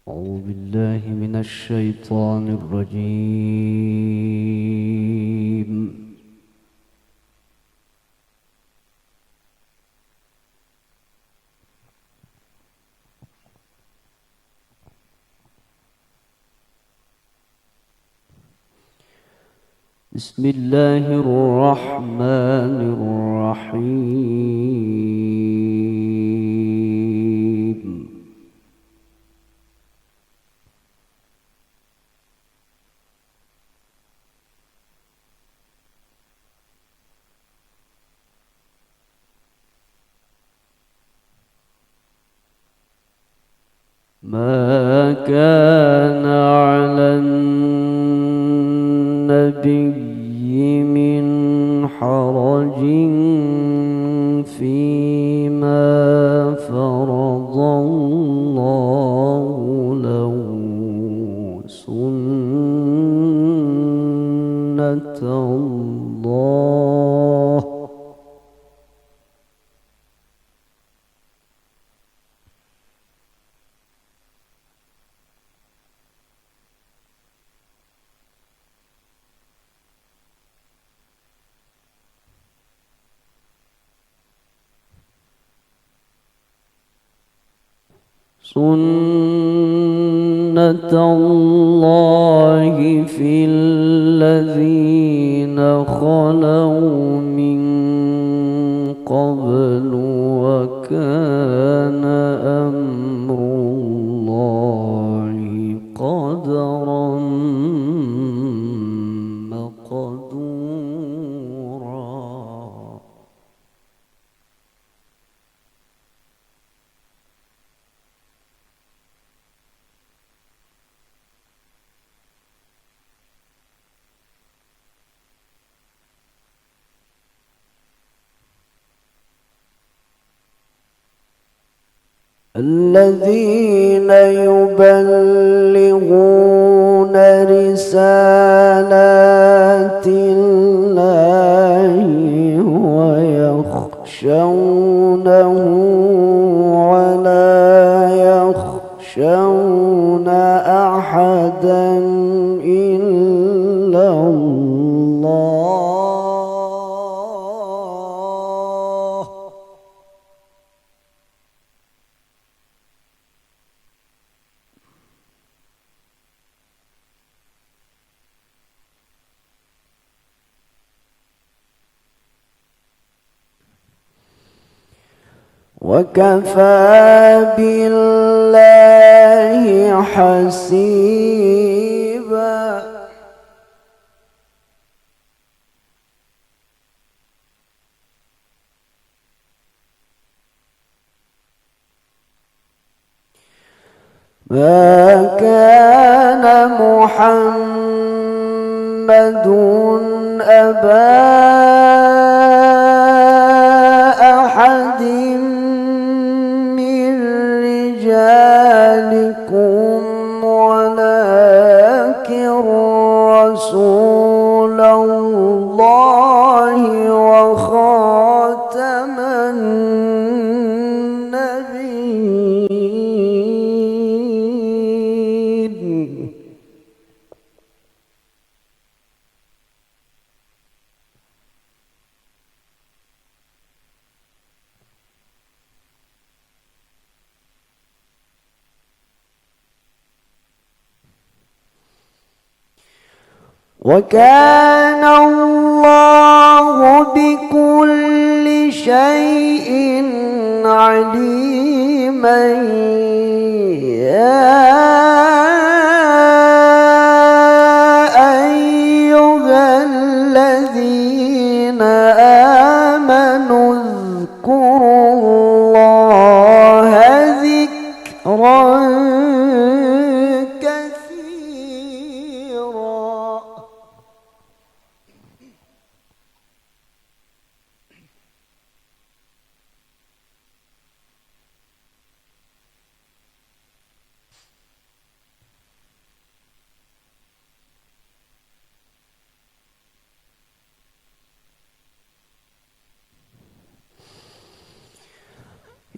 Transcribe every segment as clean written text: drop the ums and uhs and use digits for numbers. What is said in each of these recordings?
أعوذ بالله من الشيطان الرجيم. بسم الله الرحمن الرحيم. ما كان على النبي من حرج فيما فرض الله له، سنة الله في الذين خلوا من قبل، وكان أمر الله قدرا مقدورا. الذين يبلغون رسالات الله ويخشونه ولا يخشون أحدا إلا الله. وكفى بالله حسيبا. ما كان محمد أبا أحد من رجالكم ولكن رسول الله وخاتم النبيين. وكان الله بكل شيء عليما. يا أيها الذين آمنوا اذكروا الله ذكرا كثيرا.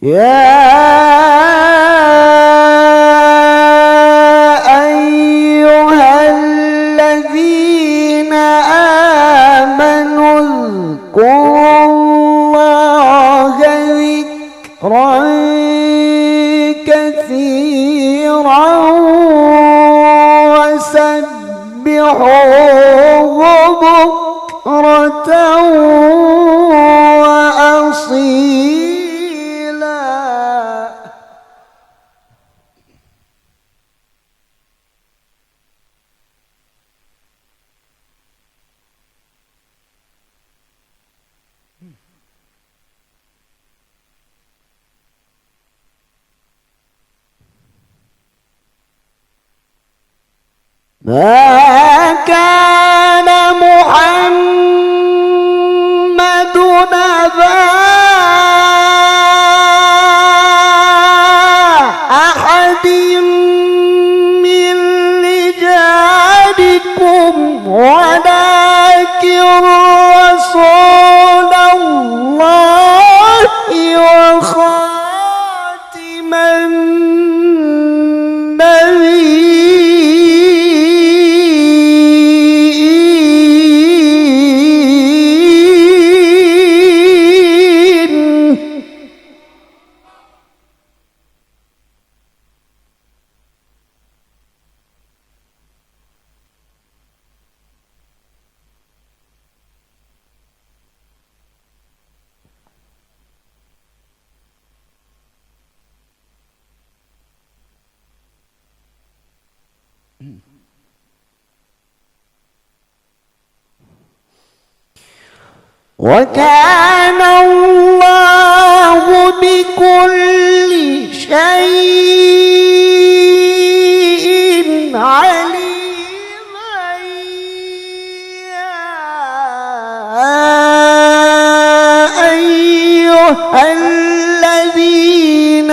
يا الله ذكرا كثيرا وسبحوه بكرة وأصيلا. ما كان محمد أبا أحد من رجالكم ولكن رسول الله وخاتم وكان الله بكل شيء عليما. يا أيها الذين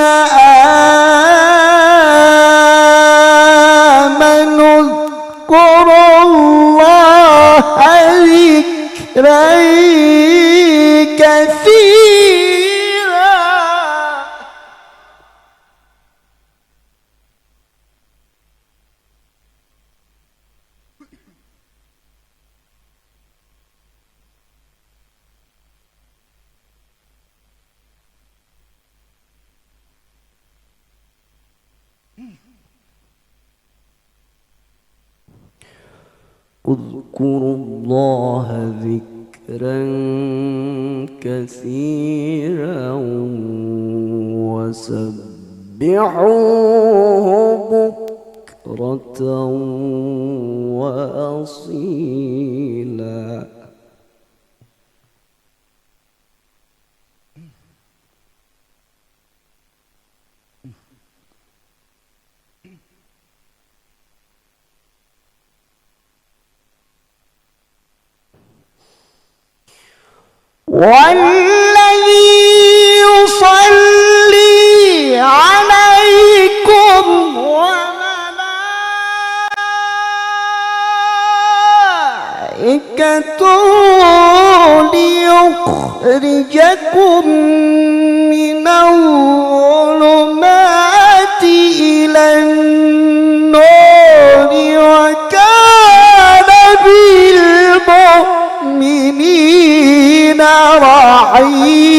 آمنوا اذكروا الله ذكرا كثيرا. اذكروا الله ذكرا كثيرا وسبحوه بكرة وأصيلا. والذي يصلي عليكم وملائكته ليخرجكم من الظلمات إلى النور وكان بالمؤمنين رحيما.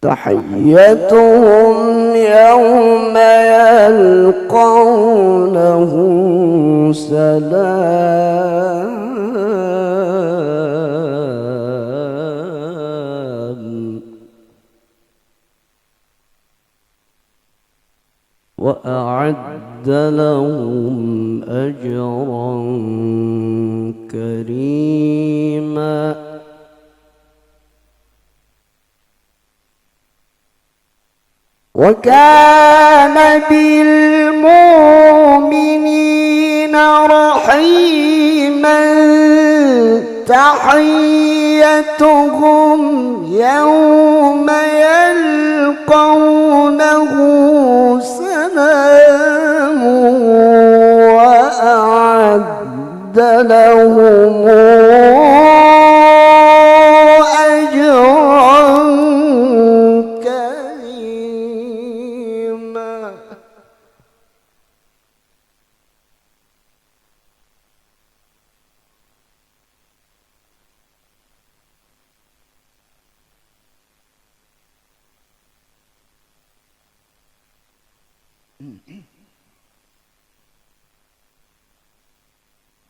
تحيتهم يوم يلقونه سلام وأعد لهم أجرا كريما. وكان بالمؤمنين رحيما. تحيتهم يوم يلقونه سلام لهم أجرا كريما.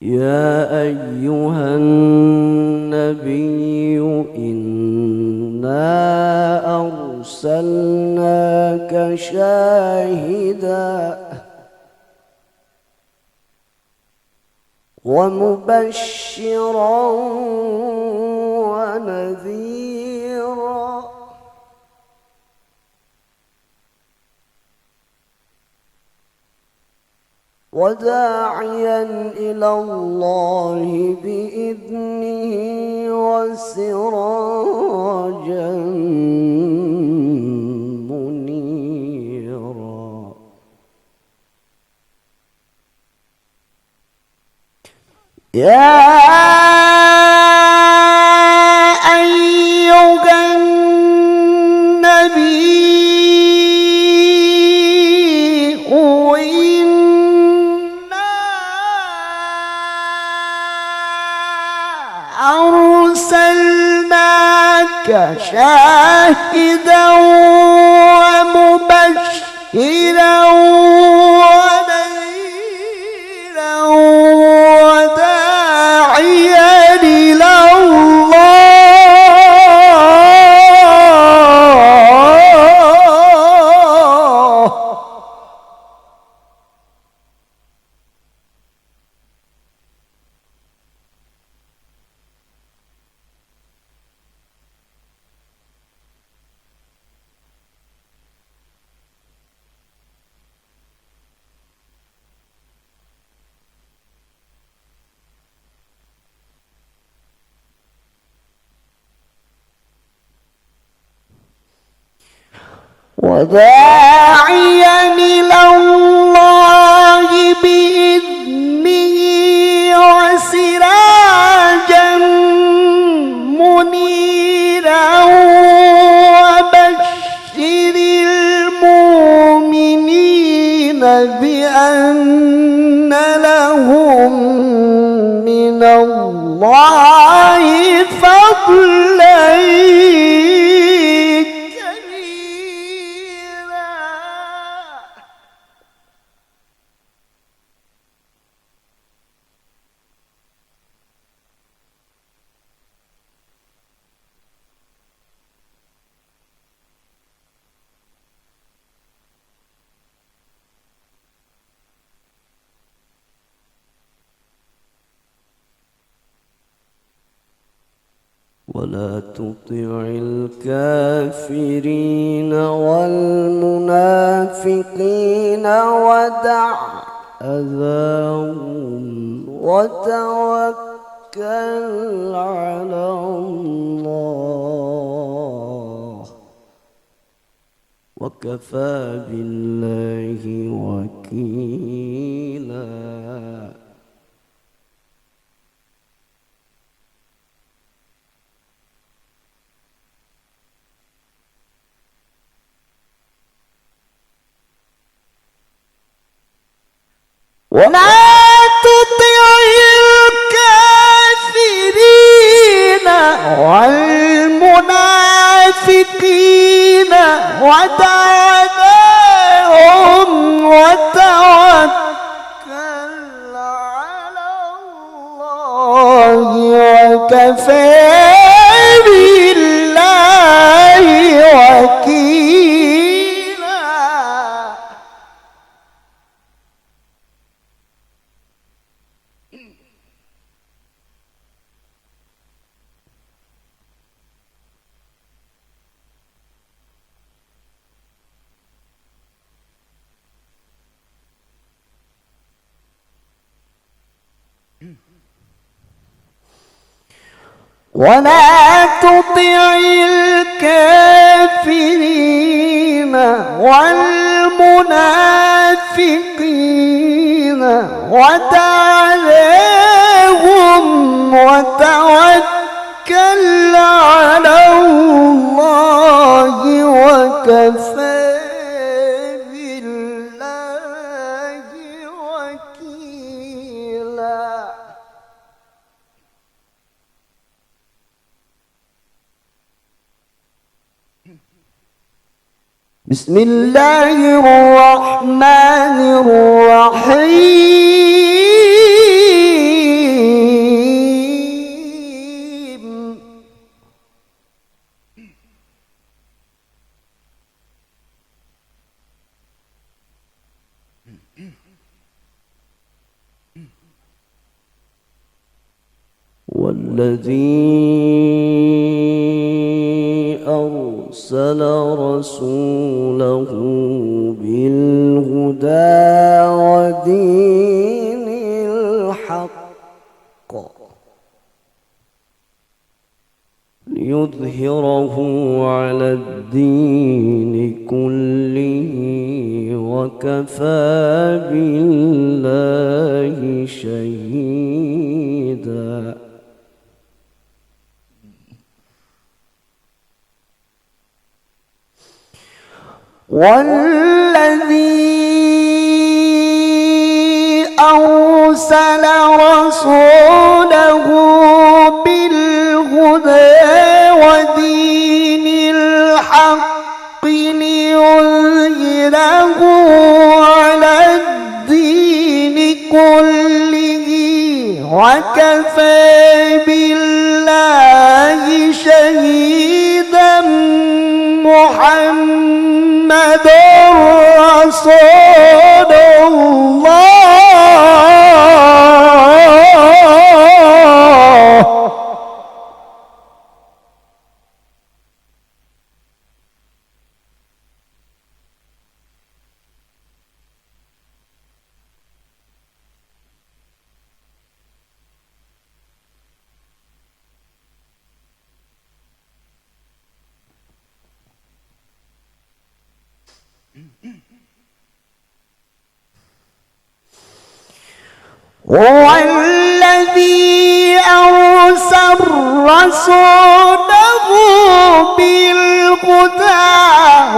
يا أيها النبي إنا أرسلناك شاهدا ومبشرا ونذيرا وداعيا إلى الله بإذنه وسراجا منيرا. يا أيها النبي أرسلناك شاهدا ومبشرا ونذيرا وداعيا إلى الله وداعيا إلى الله بإذنه وسراجا منيرا وبشر المؤمنين بأن لهم من الله فضلا ولا تطع الكافرين والمنافقين ودع أذاهم وتوكل على الله وكفى بالله وكيلا. ولا تطع الكافرين والمنافقين ودع أذاهم وتوكل على الله وكفى بالله وكيلا. ولا تطع الكافرين والمنافقين ودع وتوكل على الله وكفى بالله وكيلا. بسم الله الرحمن الرحيم. والذي أرسل رسوله بالهدى ودين الحق ليظهره على الدين كله وكفى بالله شهيدا. والذي أرسل رسوله بالهدى ودين الحق ليظهره على الدين كله وكفى بالله شهيدا. محمد رسول الله. هو الذي أرسل رسوله بالهدى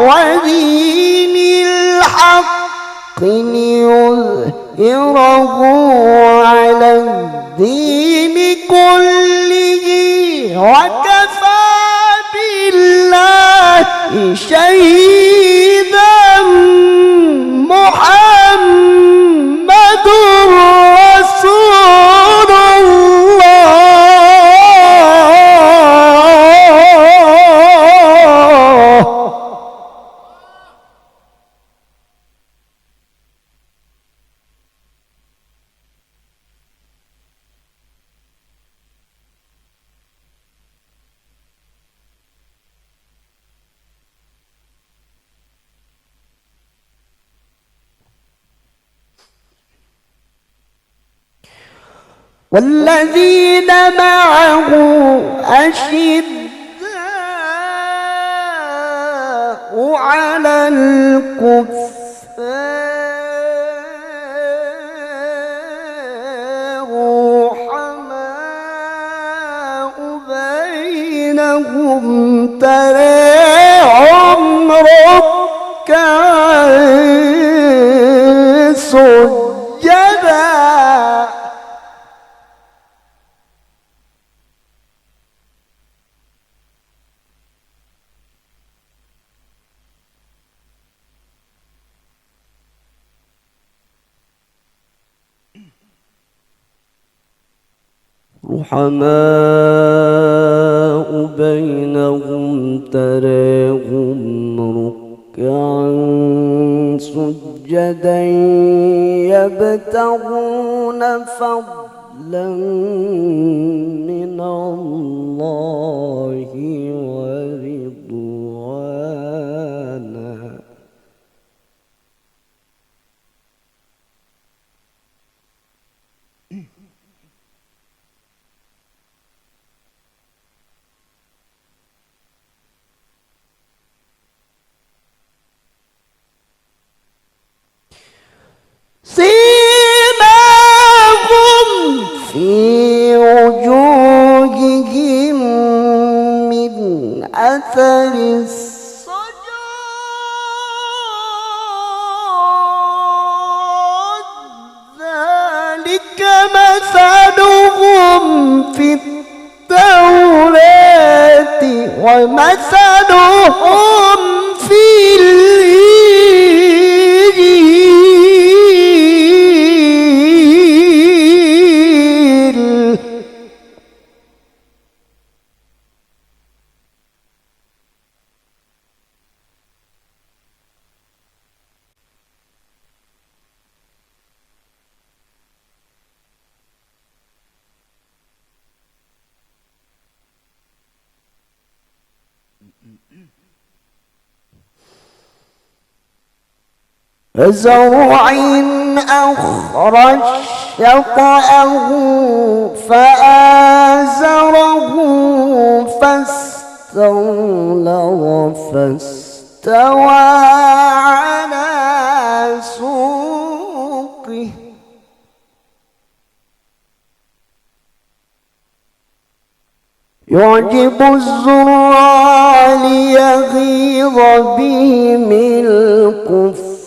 ودين الحق ليظهره على الدين كله وكفى بالله شهيدا. محمد رسول الله. والذين معه أشداء على الكفار رحماء بينهم تراهم ركعا سجدا. رحماء بينهم تراهم ركعا سجدا يبتغون فضلا من الله ورضوانا. سيماهم في وجوههم مثلهم في التوراة ومثلهم في الإنجيل كزرع أخرج شطأه فآزره فاستغلظ فاستوى على سوقه يعجب الزراع ليغيظ بهم الكفار.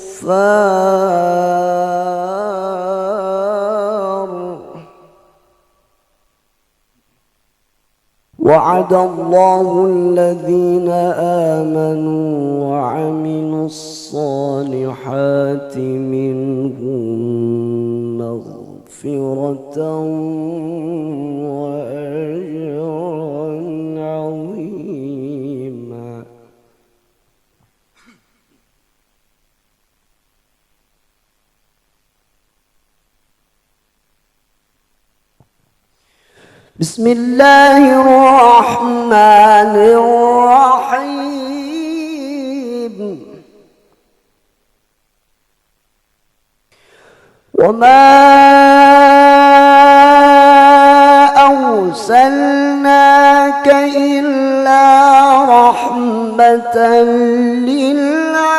وعد الله الذين آمنوا وعملوا الصالحات منهم مغفرة وأجرا عظيما. بسم الله الرحمن الرحيم. وما أرسلناك إلا رحمة للعالمين.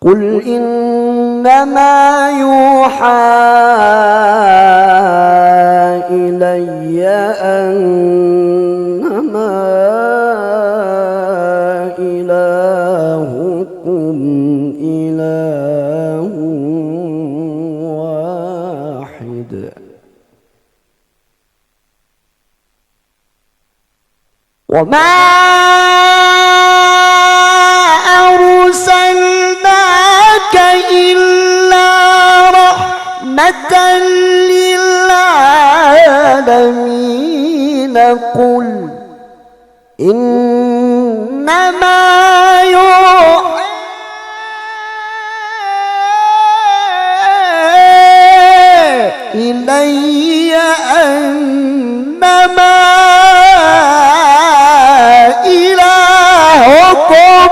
قل إنما يوحى إلي أنما إلهكم إله واحد وما أرسلناك إلا رحمة للعالمين. قل إنما يوحى إلي أنما إلهكم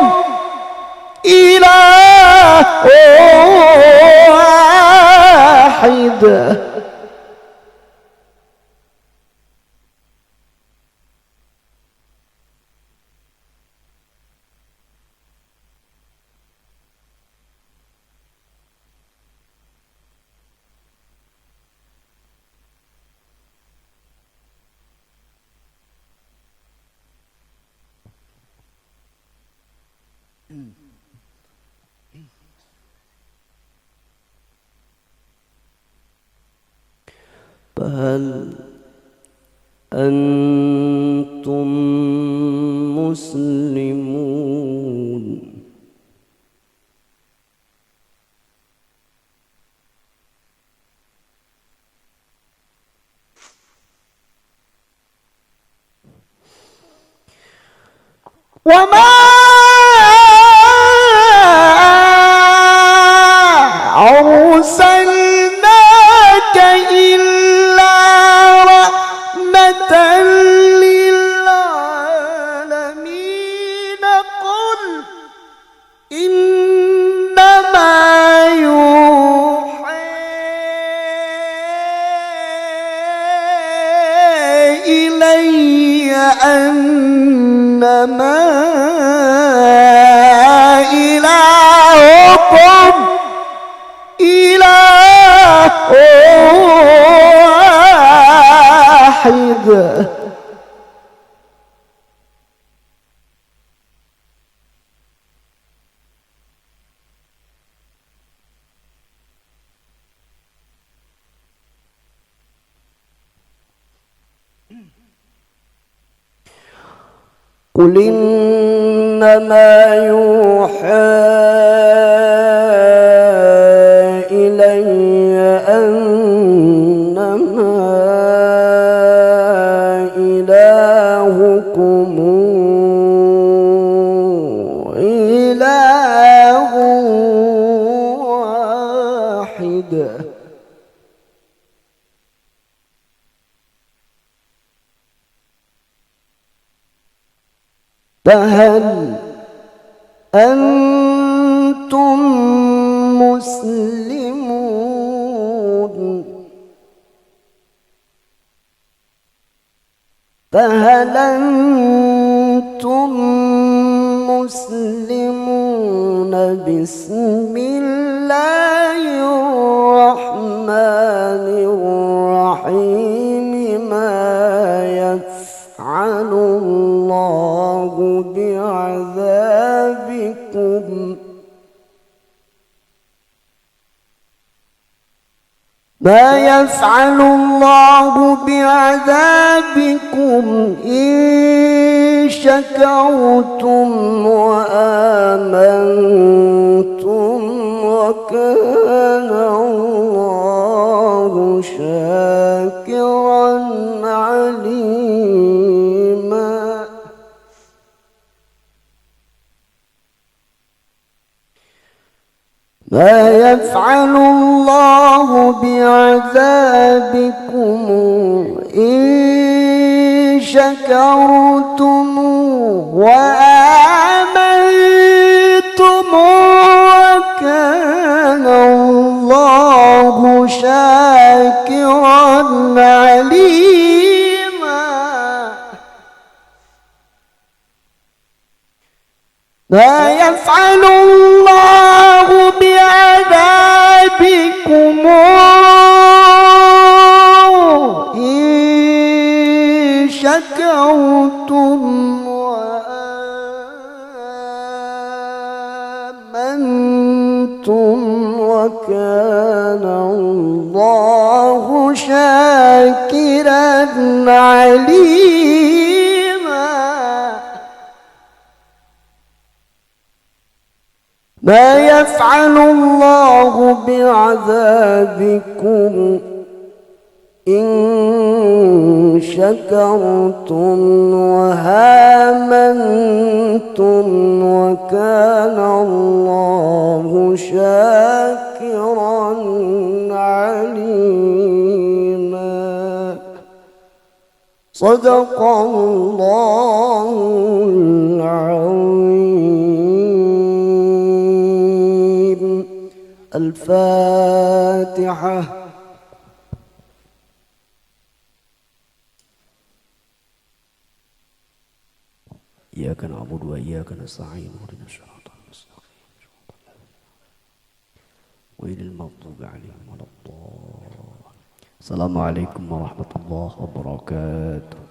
إله واحد. فهل أنتم مسلمون؟ وما أرسلناك إلا رحمة للعالمين. قل إنما يوحى إلي أنما إلهكم إله واحد. قل إنما يوحى إلي أنما إلهكم إله واحد. فهل أنتم مسلمون؟ فهل أنتم مسلمون؟ بسم الله الرحمن الرحيم. ما يفعل الله بعذابكم ما يفعل الله بعذابكم إن شكرتم وآمنتم وكان الله شاكرا عليما. ما يفعل الله بعذابكم إن شكرتم وآمنتم وكان الله شاكرا عليما. ما يفعل الله بعذابكم إن شكرتم وآمنتم وكان الله شاكرا عليما. ما يفعل الله بعذابكم إن شكرتم وآمنتم وكان الله شاكرا عليما. صدق الله العظيم. الفاتحة. إياك نعبد وإياك نستعين اهدنا الصراط المستقيم غير المغضوب عليهم ولا الضالين. السلام عليكم ورحمة الله وبركاته.